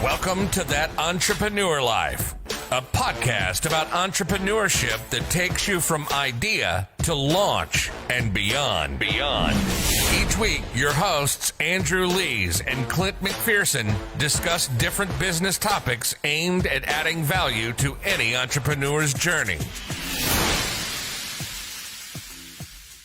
Welcome to That Entrepreneur Life, a podcast about entrepreneurship that takes you from idea to launch and beyond. Each week, your hosts, Andrew Lees and 𝗵𝗃𝗄𝗏 discuss different business topics aimed at adding value to any entrepreneur's journey.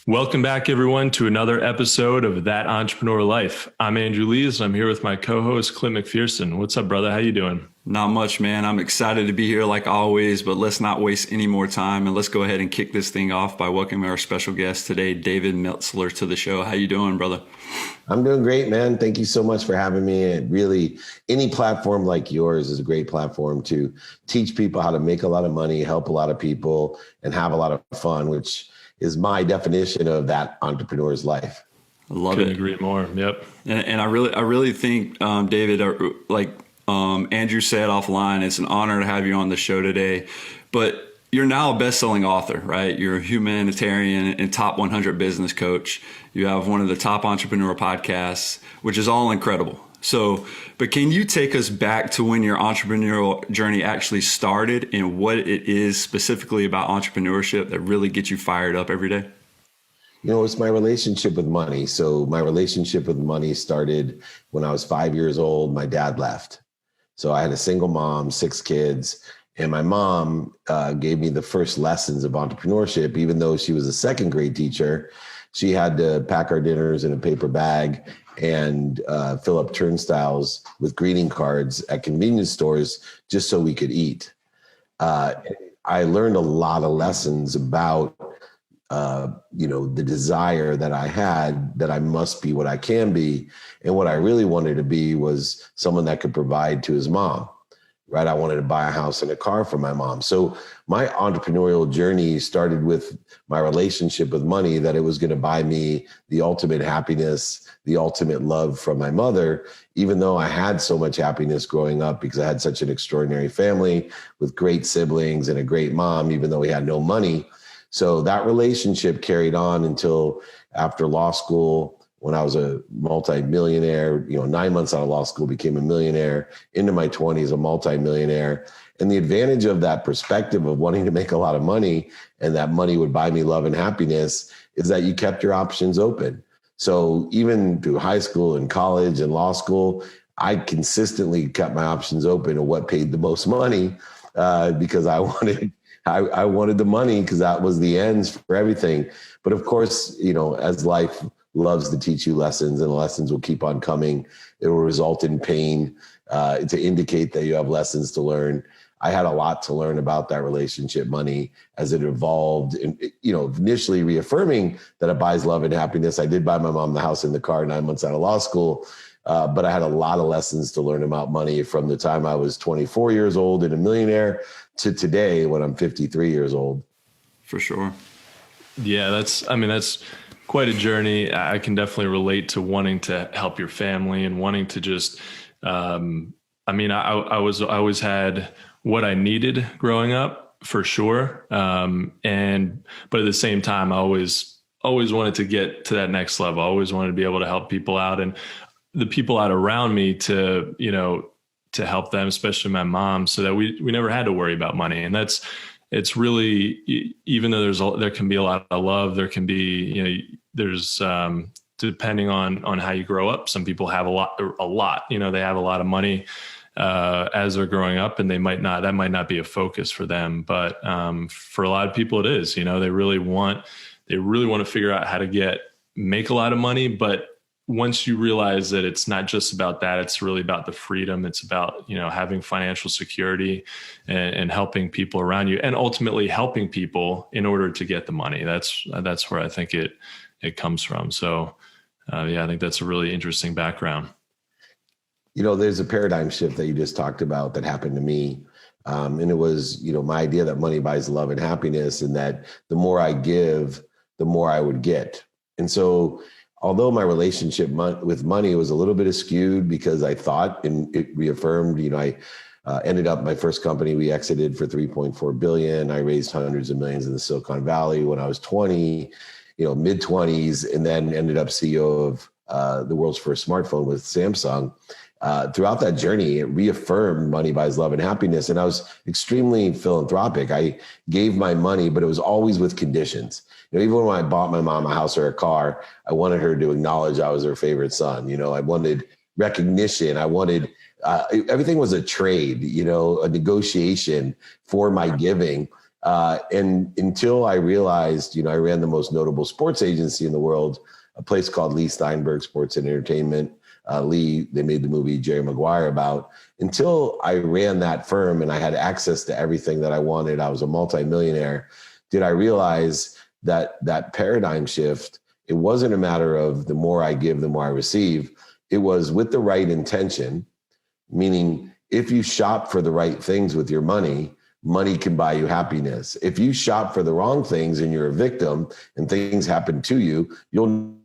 Welcome back, everyone, to another episode of That Entrepreneur Life. I'm Andrew Lees. I'm here with my co-host, 𝗵𝗃𝗄𝗏. What's up, brother? How you doing? Not much, man. I'm excited to be here like always, but let's not waste any more time. And let's go ahead and kick this thing off by welcoming our special guest today, David Meltzer, to the show. How you doing, brother? I'm doing great, man. Thank you so much for having me. And really, any platform like yours is a great platform to teach people how to make a lot of money, help a lot of people, and have a lot of fun, which is my definition of that entrepreneur's life. I love Couldn't it. agree more. Yep. And I really think, David, like Andrew said offline, it's an honor to have you on the show today. But you're now a best-selling author, right? You're a humanitarian and top 100 business coach. You have one of the top entrepreneur podcasts, which is all incredible. So, but can you take us back to when your entrepreneurial journey actually started and what it is specifically about entrepreneurship that really gets you fired up every day? You know, it's my relationship with money. So my relationship with money started when I was 5 years old. My dad left. So I had a single mom, 6 kids, and my mom gave me the first lessons of entrepreneurship. Even though she was a second grade teacher, she had to pack our dinners in a paper bag and fill up turnstiles with greeting cards at convenience stores just so we could eat. I learned a lot of lessons about, the desire that I had, that I must be what I can be. And what I really wanted to be was someone that could provide to his mom, right? I wanted to buy a house and a car for my mom. So my entrepreneurial journey started with my relationship with money, that it was going to buy me the ultimate happiness, the ultimate love from my mother, even though I had so much happiness growing up because I had such an extraordinary family with great siblings and a great mom, even though we had no money. So that relationship carried on until after law school, when I was a multimillionaire, 9 months out of law school, became a millionaire, into my 20s, a multimillionaire. And the advantage of that perspective of wanting to make a lot of money and that money would buy me love and happiness is that you kept your options open. So even through high school and college and law school, I consistently kept my options open of what paid the most money because I wanted the money because that was the ends for everything. But of course, as life loves to teach you lessons, and the lessons will keep on coming. It will result in pain to indicate that you have lessons to learn. I had a lot to learn about that relationship, money, as it evolved. And, initially reaffirming that it buys love and happiness. I did buy my mom the house and the car 9 months out of law school. But I had a lot of lessons to learn about money from the time I was 24 years old and a millionaire to today when I'm 53 years old. For sure. Yeah, that's quite a journey. I can definitely relate to wanting to help your family and wanting to just, I always had what I needed growing up for sure. But at the same time, I always wanted to get to that next level. I always wanted to be able to help people out and the people out around me to help them, especially my mom, so that we never had to worry about money. And it's really, even though there can be a lot of love, there can be, there's, depending on how you grow up, some people have a lot, they have a lot of money, as they're growing up, and that might not be a focus for them. But, for a lot of people it is, they really want to figure out how to make a lot of money. But once you realize that it's not just about that, it's really about the freedom. It's about, having financial security and helping people around you, and ultimately helping people in order to get the money. That's where I think it comes from. So, I think that's a really interesting background. There's a paradigm shift that you just talked about that happened to me. And it was, my idea that money buys love and happiness, and that the more I give, the more I would get. And so although my relationship with money was a little bit skewed because I thought, and it reaffirmed, I ended up my first company, we exited for $3.4 billion. I raised hundreds of millions in the Silicon Valley when I was 20, mid-20s, and then ended up CEO of the world's first smartphone with Samsung. throughout that journey, it reaffirmed money buys love and happiness. And I was extremely philanthropic. I gave my money, but it was always with conditions. Even when I bought my mom a house or a car, I wanted her to acknowledge I was her favorite son. I wanted recognition. I wanted, everything was a trade, a negotiation for my giving. And until I realized, I ran the most notable sports agency in the world, a place called Lee Steinberg Sports and Entertainment. Lee, they made the movie Jerry Maguire about. Until I ran that firm and I had access to everything that I wanted, I was a multimillionaire, did I realize that paradigm shift, it wasn't a matter of the more I give, the more I receive. It was with the right intention, meaning if you shop for the right things with your money, money can buy you happiness. If you shop for the wrong things and you're a victim and things happen to you, you'll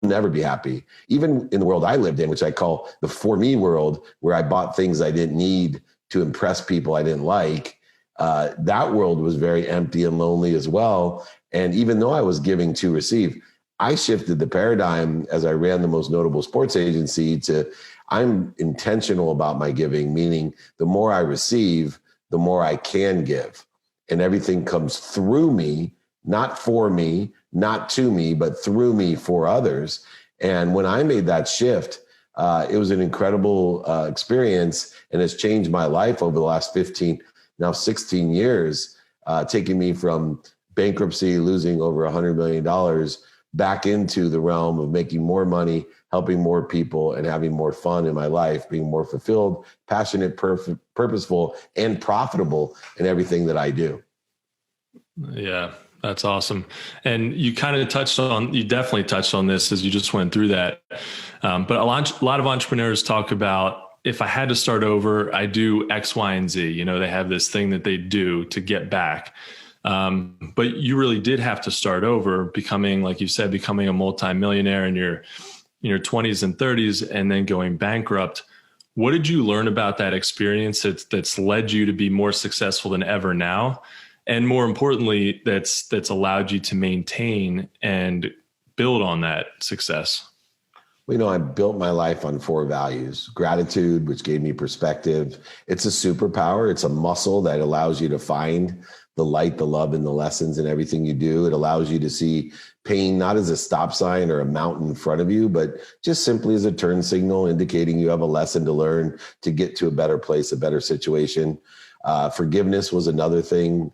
never be happy. Even in the world I lived in, which I call the for me world, where I bought things I didn't need to impress people I didn't like, that world was very empty and lonely as well. And even though I was giving to receive, I shifted the paradigm as I ran the most notable sports agency to I'm intentional about my giving, meaning the more I receive, the more I can give. And everything comes through me, not for me, not to me, but through me for others. And when I made that shift, it was an incredible experience, and it's changed my life over the last 15, now 16 years, taking me from bankruptcy, losing over $100 million back into the realm of making more money, helping more people, and having more fun in my life, being more fulfilled, passionate, purposeful, and profitable in everything that I do. Yeah, that's awesome. And you definitely touched on this as you just went through that. But a lot of entrepreneurs talk about, if I had to start over, I do X, Y, and Z. They have this thing that they do to get back. But you really did have to start over, becoming, like you said, becoming a multimillionaire in your 20s and 30s, and then going bankrupt. What did you learn about that experience that's led you to be more successful than ever now? And more importantly, that's allowed you to maintain and build on that success? Well, I built my life on 4 values. Gratitude, which gave me perspective. It's a superpower. It's a muscle that allows you to find the light, the love, and the lessons in everything you do. It allows you to see pain not as a stop sign or a mountain in front of you, but just simply as a turn signal indicating you have a lesson to learn to get to a better place, a better situation. Forgiveness was another thing,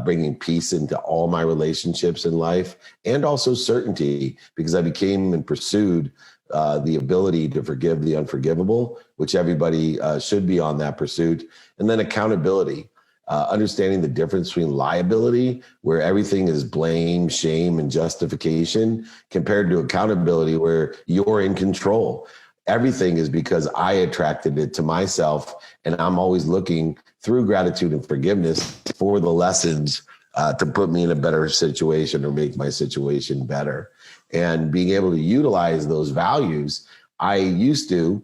bringing peace into all my relationships in life, and also certainty, because I became and pursued the ability to forgive the unforgivable, which everybody should be on that pursuit. And then accountability, understanding the difference between liability, where everything is blame, shame, and justification, compared to accountability, where you're in control. Everything is because I attracted it to myself, and I'm always looking through gratitude and forgiveness for the lessons to put me in a better situation or make my situation better. And being able to utilize those values, I used to,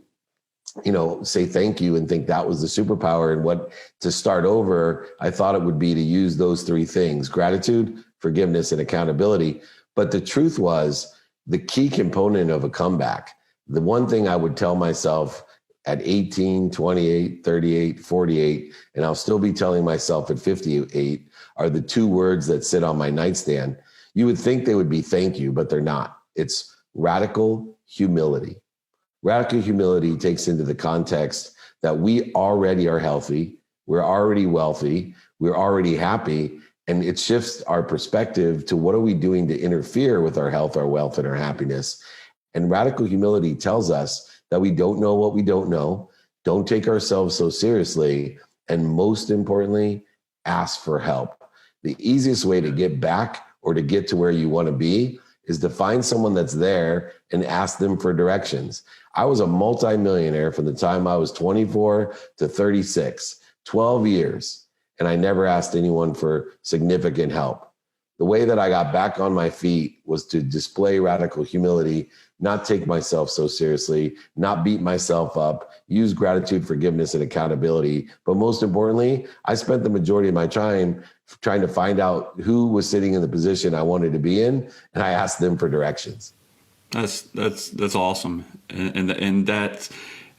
say thank you and think that was the superpower. And to start over, I thought it would be to use those 3 things: gratitude, forgiveness, and accountability. But the truth was, the key component of a comeback, the one thing I would tell myself at 18, 28, 38, 48, and I'll still be telling myself at 58, are the 2 words that sit on my nightstand. You would think they would be thank you, but they're not. It's radical humility. Radical humility takes into the context that we already are healthy, we're already wealthy, we're already happy, and it shifts our perspective to what are we doing to interfere with our health, our wealth, and our happiness. And radical humility tells us that we don't know what we don't know, don't take ourselves so seriously, and most importantly, ask for help. The easiest way to get back or to get to where you want to be is to find someone that's there and ask them for directions. I was a multimillionaire from the time I was 24 to 36, 12 years, and I never asked anyone for significant help. The way that I got back on my feet was to display radical humility, not take myself so seriously, not beat myself up, use gratitude, forgiveness, and accountability. But most importantly, I spent the majority of my time trying to find out who was sitting in the position I wanted to be in, and I asked them for directions. That's awesome, and that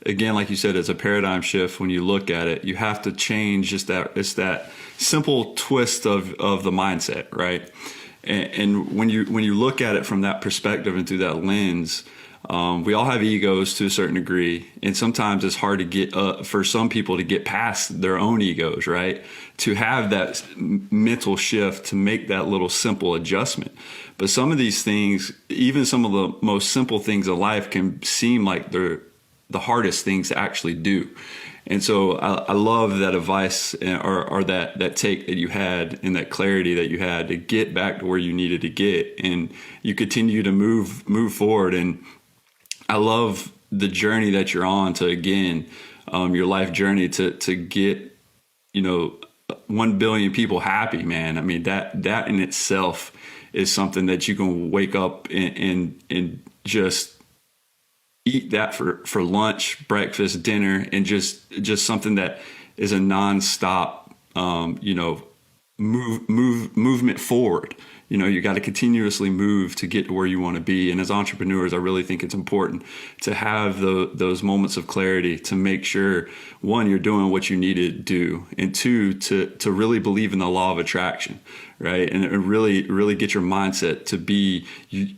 again, like you said, it's a paradigm shift. When you look at it, you have to change it's that simple twist of the mindset, right? And when you look at it from that perspective and through that lens, we all have egos to a certain degree, and sometimes it's hard to get for some people to get past their own egos, right? To have that mental shift to make that little simple adjustment. But some of these things, even some of the most simple things in life, can seem like they're the hardest things to actually do. And so I love that advice or that take that you had and that clarity that you had to get back to where you needed to get, and you continue to move forward. And I love the journey that you're on to, again, your life journey to get, 1 billion people happy, man. I mean, that in itself is something that you can wake up and just eat that for lunch, breakfast, dinner, and just something that is a nonstop, movement forward. You got to continuously move to get to where you want to be. And as entrepreneurs, I really think it's important to have those moments of clarity to make sure, one, you're doing what you need to do, and two, to really believe in the law of attraction, right? And really, really get your mindset to be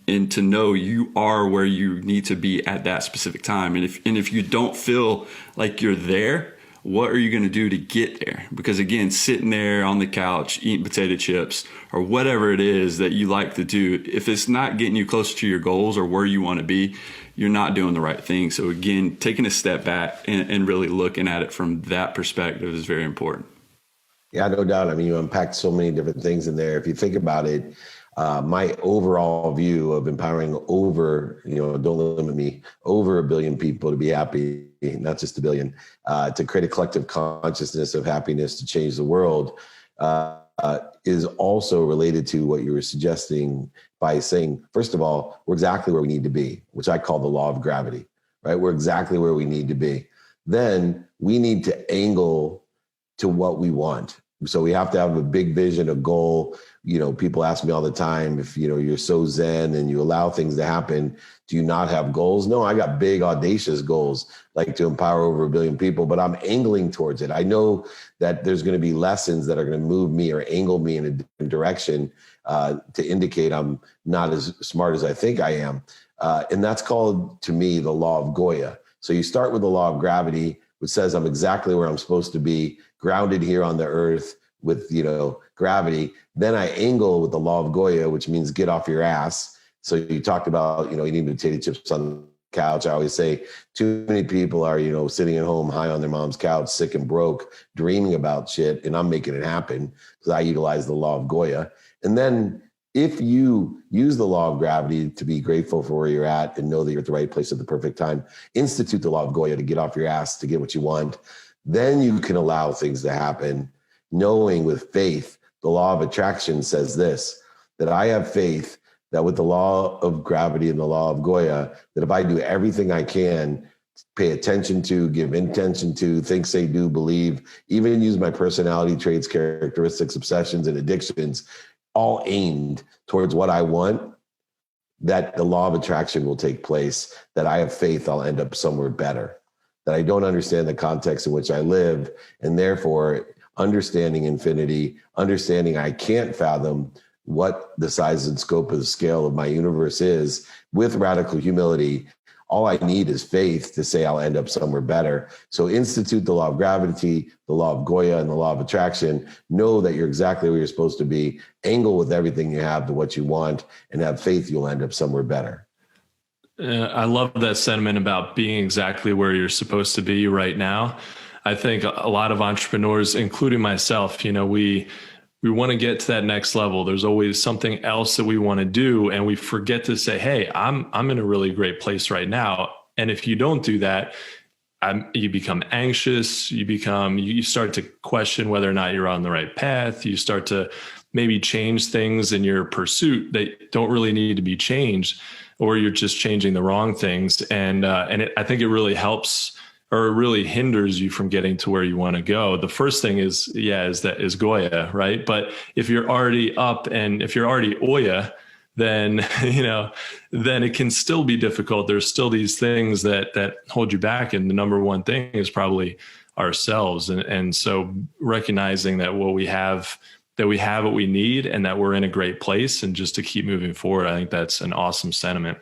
and to know you are where you need to be at that specific time. And if you don't feel like you're there, what are you going to do to get there? Because again, sitting there on the couch, eating potato chips or whatever it is that you like to do, if it's not getting you closer to your goals or where you want to be, you're not doing the right thing. So again, taking a step back and really looking at it from that perspective is very important. Yeah, no doubt. I mean, you unpacked so many different things in there. If you think about it, my overall view of empowering don't limit me, over 1 billion people to be happy, not just 1 billion, to create a collective consciousness of happiness to change the world, is also related to what you were suggesting by saying, first of all, we're exactly where we need to be, which I call the law of gravity, right? We're exactly where we need to be. Then we need to angle to what we want. So we have to have a big vision, a goal. People ask me all the time, if, you're so zen and you allow things to happen, do you not have goals? No, I got big, audacious goals, like to empower over 1 billion people, but I'm angling towards it. I know that there's going to be lessons that are going to move me or angle me in a different direction to indicate I'm not as smart as I think I am. And that's called, to me, the law of Goya. So you start with the law of gravity, which says I'm exactly where I'm supposed to be, grounded here on the earth with, gravity. Then I angle with the law of Goya, which means get off your ass. So you talked about, eating potato chips on the couch. I always say too many people are, sitting at home high on their mom's couch, sick and broke, dreaming about shit. And I'm making it happen because I utilize the law of Goya. And then if you use the law of gravity to be grateful for where you're at and know that you're at the right place at the perfect time, institute the law of Goya to get off your ass, to get what you want, then you can allow things to happen, knowing with faith. The law of attraction says this, that I have faith that with the law of gravity and the law of Goya, that if I do everything I can, pay attention to, give intention to, think, say, do, believe, even use my personality traits, characteristics, obsessions, and addictions, all aimed towards what I want, that the law of attraction will take place, that I have faith I'll end up somewhere better, that I don't understand the context in which I live, and therefore understanding infinity, understanding I can't fathom what the size and scope of the scale of my universe is, with radical humility. All I need is faith to say I'll end up somewhere better. So institute the law of gravity, the law of Goya, and the law of attraction. Know that you're exactly where you're supposed to be. Angle with everything you have to what you want, and have faith you'll end up somewhere better. I love that sentiment about being exactly where you're supposed to be right now. I think a lot of entrepreneurs, including myself, we want to get to that next level. There's always something else that we want to do, and we forget to say, hey, I'm in a really great place right now. And if you don't do that, you become anxious, you start to question whether or not you're on the right path. You start to maybe change things in your pursuit that don't really need to be changed, or you're just changing the wrong things. And I think it really helps, or it really hinders you from getting to where you want to go. The first thing is Goya, right? But if you're already up and if you're already Oya, then, then it can still be difficult. There's still these things that hold you back. And the number one thing is probably ourselves. And so recognizing that we have what we need and that we're in a great place, and just to keep moving forward. I think that's an awesome sentiment.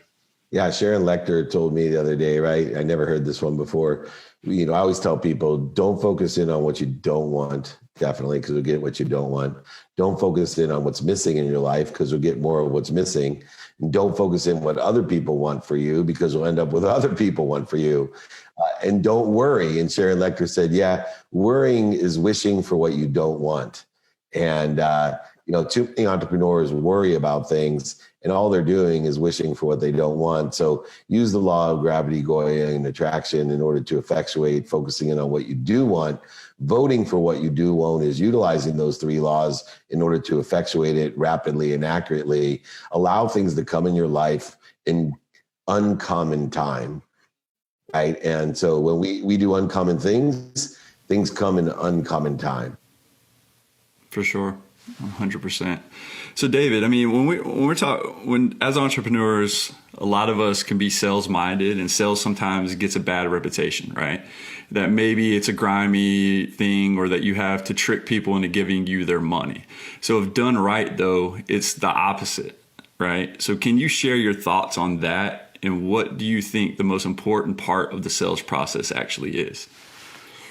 Yeah. Sharon Lechter told me the other day, right? I never heard this one before. I always tell people, don't focus in on what you don't want. Definitely, because you'll get what you don't want. Don't focus in on what's missing in your life, because you'll get more of what's missing. And don't focus in what other people want for you, because you'll end up with what other people want for you. And don't worry. And Sharon Lechter said, yeah, worrying is wishing for what you don't want. And, too many entrepreneurs worry about things, and all they're doing is wishing for what they don't want. So use the law of gravity, 𝗖𝙡, and attraction in order to effectuate focusing in on what you do want. Voting for what you do want is utilizing those three laws in order to effectuate it rapidly and accurately. Allow things to come in your life in uncommon time, right? And so when we do uncommon things come in uncommon time. For sure. 100%. So David, I mean, when as entrepreneurs, a lot of us can be sales minded, and sales sometimes gets a bad reputation, right? That maybe it's a grimy thing, or that you have to trick people into giving you their money. So if done right, though, it's the opposite, right? So can you share your thoughts on that, and what do you think the most important part of the sales process actually is?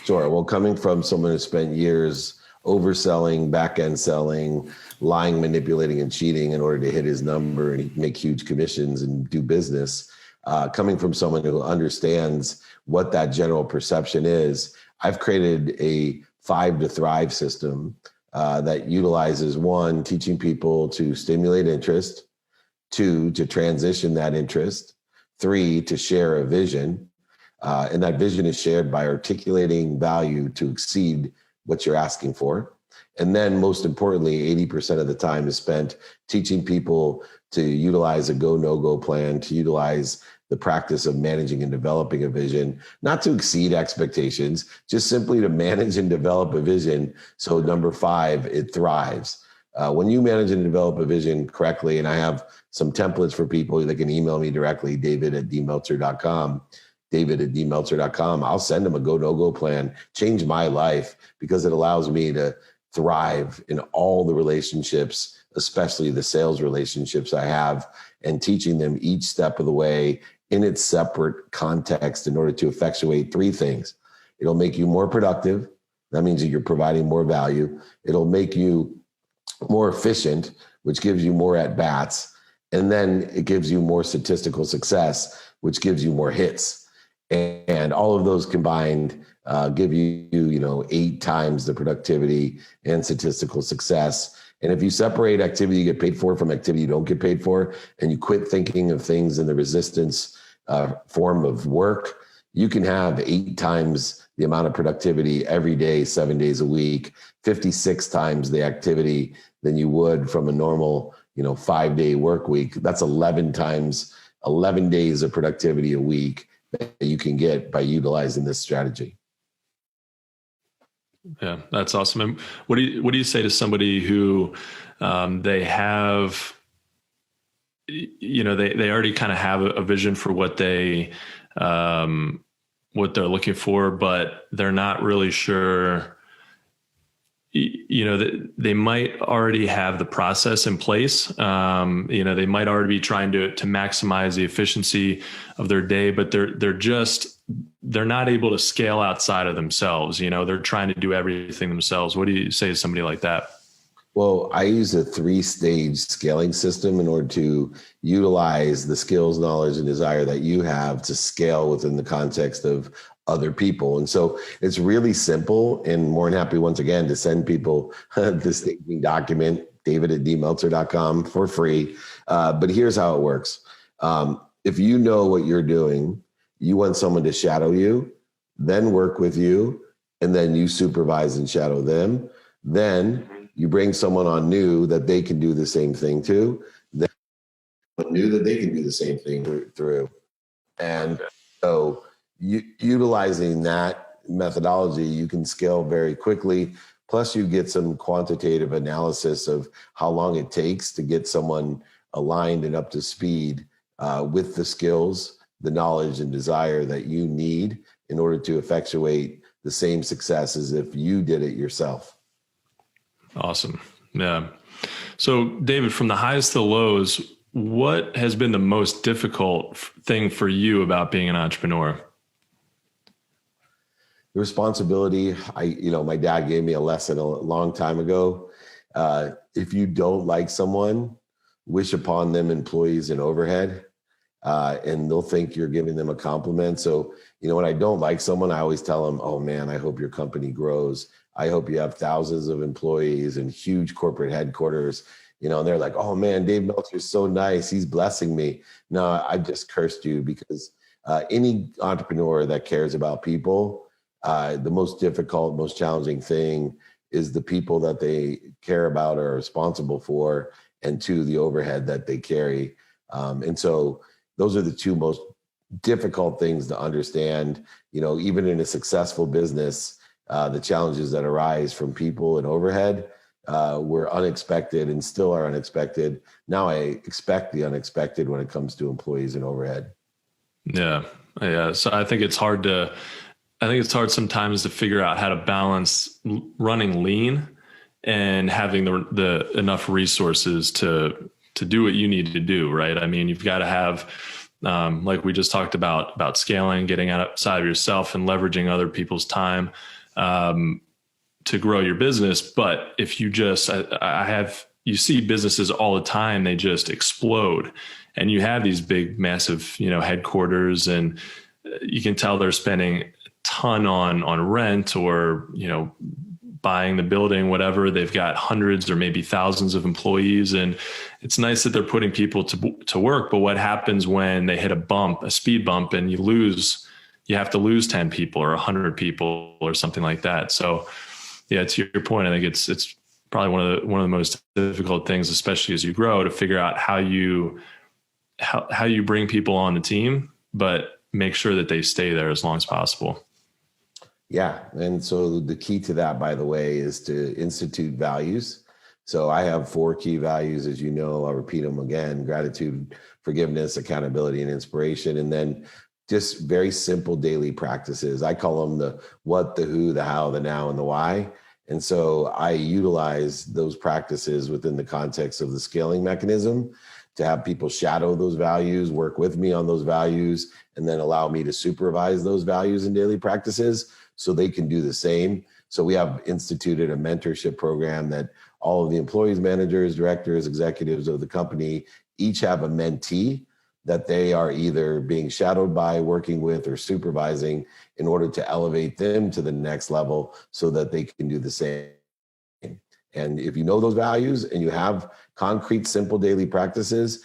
Sure. Well, coming from someone who spent years overselling, back-end selling, lying, manipulating, and cheating in order to hit his number and make huge commissions and do business, coming from someone who understands what that general perception is, I've created a 5 to Thrive system that utilizes 1, teaching people to stimulate interest, 2, to transition that interest, 3, to share a vision. And that vision is shared by articulating value to exceed what you're asking for. And then most importantly, 80% of the time is spent teaching people to utilize a go, no-go plan, to utilize the practice of managing and developing a vision, not to exceed expectations, just simply to manage and develop a vision. So number 5, it thrives. When you manage and develop a vision correctly, and I have some templates for people that can email me directly, david@dmeltzer.com, david@dmeltzer.com. I'll send them a go, no-go plan, change my life, because it allows me to thrive in all the relationships, especially the sales relationships I have, and teaching them each step of the way in its separate context in order to effectuate 3 things. It'll make you more productive. That means that you're providing more value. It'll make you more efficient, which gives you more at-bats. And then it gives you more statistical success, which gives you more hits. And all of those combined give you, 8 times the productivity and statistical success. And if you separate activity you get paid for from activity you don't get paid for, and you quit thinking of things in the resistance form of work, you can have 8 times the amount of productivity every day, 7 days a week, 56 times the activity than you would from a normal, 5-day work week. That's 11 days of productivity a week that you can get by utilizing this strategy. Yeah, that's awesome. And what do you say to somebody who they have, they already kind of have a vision for what they're looking for, but they're not really sure. They might already have the process in place. They might already be trying to maximize the efficiency of their day, but they're not able to scale outside of themselves. They're trying to do everything themselves. What do you say to somebody like that? Well, I use a 3-stage scaling system in order to utilize the skills, knowledge, and desire that you have to scale within the context of other people. And so it's really simple, and more than happy once again to send people this thinking document, david@dmeltzer.com, for free. But here's how it works. If you know what you're doing, you want someone to shadow you, then work with you, and then you supervise and shadow them. Then you bring someone on new that they can do the same thing to, then new that they can do the same thing through. And so utilizing that methodology, you can scale very quickly. Plus you get some quantitative analysis of how long it takes to get someone aligned and up to speed with the skills, the knowledge and desire that you need in order to effectuate the same success as if you did it yourself. Awesome. Yeah. So David, from the highs to the lows, what has been the most difficult thing for you about being an entrepreneur? The responsibility. My dad gave me a lesson a long time ago. If you don't like someone, wish upon them employees and overhead, and they'll think you're giving them a compliment. So, when I don't like someone, I always tell them, oh man, I hope your company grows. I hope you have thousands of employees and huge corporate headquarters, and they're like, oh man, Dave Meltzer is so nice. He's blessing me. No, I just cursed you, because any entrepreneur that cares about people, the most difficult, most challenging thing is the people that they care about or are responsible for, and to the overhead that they carry. And so those are the two most difficult things to understand. Even in a successful business, the challenges that arise from people and overhead were unexpected and still are unexpected. Now I expect the unexpected when it comes to employees and overhead. Yeah. So I think it's hard sometimes to figure out how to balance running lean and having the enough resources to do what you need to do. Right. I mean, you've got to have, like we just talked about scaling, getting outside of yourself and leveraging other people's time, to grow your business. But if you just, you see businesses all the time, they just explode, and you have these big, massive, headquarters, and you can tell they're spending a ton on rent or, buying the building, whatever. They've got hundreds or maybe thousands of employees, and it's nice that they're putting people to work. But what happens when they hit a speed bump, and you have to lose 10 people or 100 people or something like that. So yeah, to your point, I think it's probably one of the most difficult things, especially as you grow, to figure out how you bring people on the team, but make sure that they stay there as long as possible. Yeah. And so the key to that, by the way, is to institute values. So I have 4 key values, as you know. I'll repeat them again: gratitude, forgiveness, accountability, and inspiration. And then just very simple daily practices. I call them the what, the who, the how, the now, and the why. And so I utilize those practices within the context of the scaling mechanism to have people shadow those values, work with me on those values, and then allow me to supervise those values and daily practices so they can do the same. So we have instituted a mentorship program that all of the employees, managers, directors, executives of the company each have a mentee that they are either being shadowed by, working with, or supervising in order to elevate them to the next level so that they can do the same. And if you know those values and you have concrete, simple daily practices,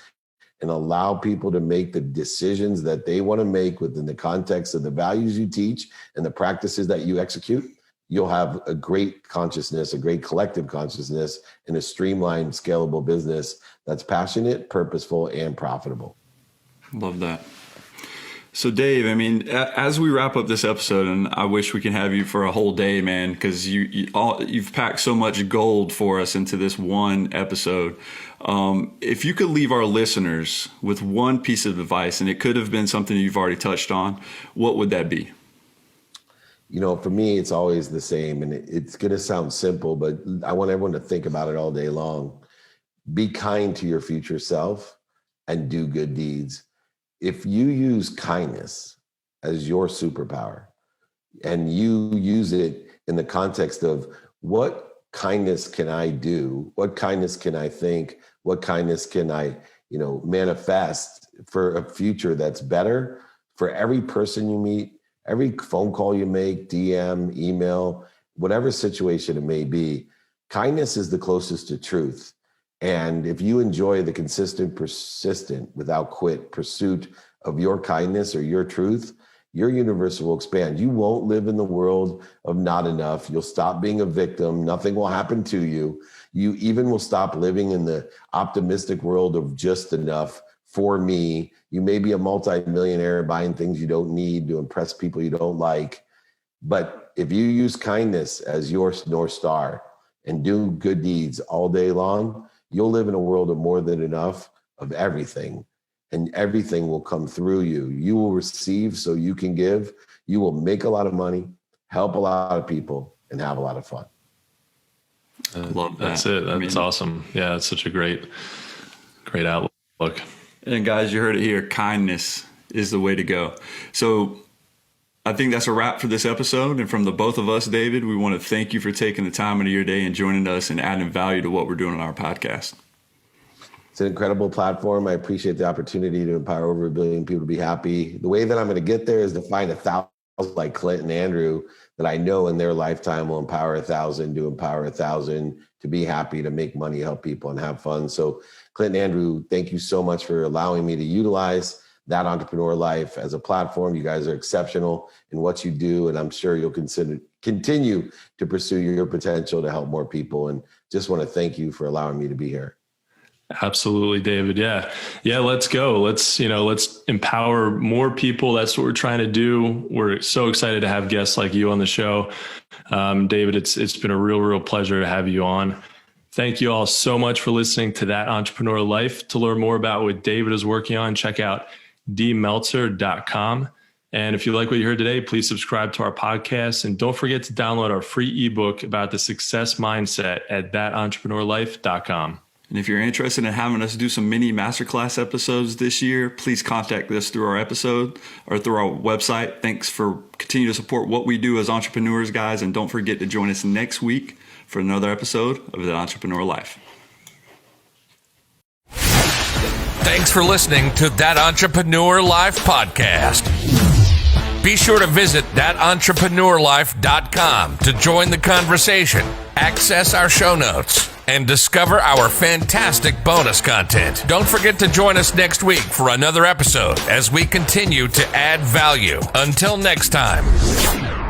and allow people to make the decisions that they want to make within the context of the values you teach and the practices that you execute, you'll have a great consciousness, a great collective consciousness, and a streamlined, scalable business that's passionate, purposeful, and profitable. Love that. So Dave, I mean, as we wrap up this episode, and I wish we could have you for a whole day, man, because you've packed so much gold for us into this one episode. If you could leave our listeners with one piece of advice, and it could have been something you've already touched on, what would that be? For me, it's always the same, and it's going to sound simple, but I want everyone to think about it all day long. Be kind to your future self and do good deeds. If you use kindness as your superpower and you use it in the context of what kindness can I do? What kindness can I think? What kindness can I, manifest for a future that's better for every person you meet, every phone call you make, DM, email, whatever situation it may be? Kindness is the closest to truth. And if you enjoy the consistent, persistent, without quit pursuit of your kindness or your truth, your universe will expand. You won't live in the world of not enough. You'll stop being a victim. Nothing will happen to you. You even will stop living in the optimistic world of just enough for me. You may be a multimillionaire buying things you don't need to impress people you don't like. But if you use kindness as your North Star and do good deeds all day long, you'll live in a world of more than enough, of everything, and everything will come through you. You will receive so you can give. You will make a lot of money, help a lot of people, and have a lot of fun. Love that. That's it. That's awesome. Yeah, it's such a great outlook. And guys, you heard it here. Kindness is the way to go. So I think that's a wrap for this episode. And from the both of us, David, we want to thank you for taking the time out of your day and joining us and adding value to what we're doing on our podcast. It's an incredible platform. I appreciate the opportunity to empower over 1 billion people to be happy. The way that I'm going to get there is to find 1,000 like Clint and Andrew that I know in their lifetime will empower 1,000 to empower 1,000 to be happy, to make money, help people, and have fun. So Clint and Andrew, thank you so much for allowing me to utilize That Entrepreneur Life as a platform. You guys are exceptional in what you do, and I'm sure you'll continue to pursue your potential to help more people. And just want to thank you for allowing me to be here. Absolutely, David. Yeah. Let's go. Let's empower more people. That's what we're trying to do. We're so excited to have guests like you on the show. David, it's been a real pleasure to have you on. Thank you all so much for listening to That Entrepreneur Life. To learn more about what David is working on, check out 𝗑meltzer.com. And if you like what you heard today, please subscribe to our podcast. And don't forget to download our free ebook about the success mindset at thatentrepreneurlife.com. And if you're interested in having us do some mini masterclass episodes this year, please contact us through our episode or through our website. Thanks for continuing to support what we do as entrepreneurs, guys. And don't forget to join us next week for another episode of The Entrepreneur Life. Thanks for listening to That Entrepreneur Life podcast. Be sure to visit thatentrepreneurlife.com to join the conversation, access our show notes, and discover our fantastic bonus content. Don't forget to join us next week for another episode as we continue to add value. Until next time.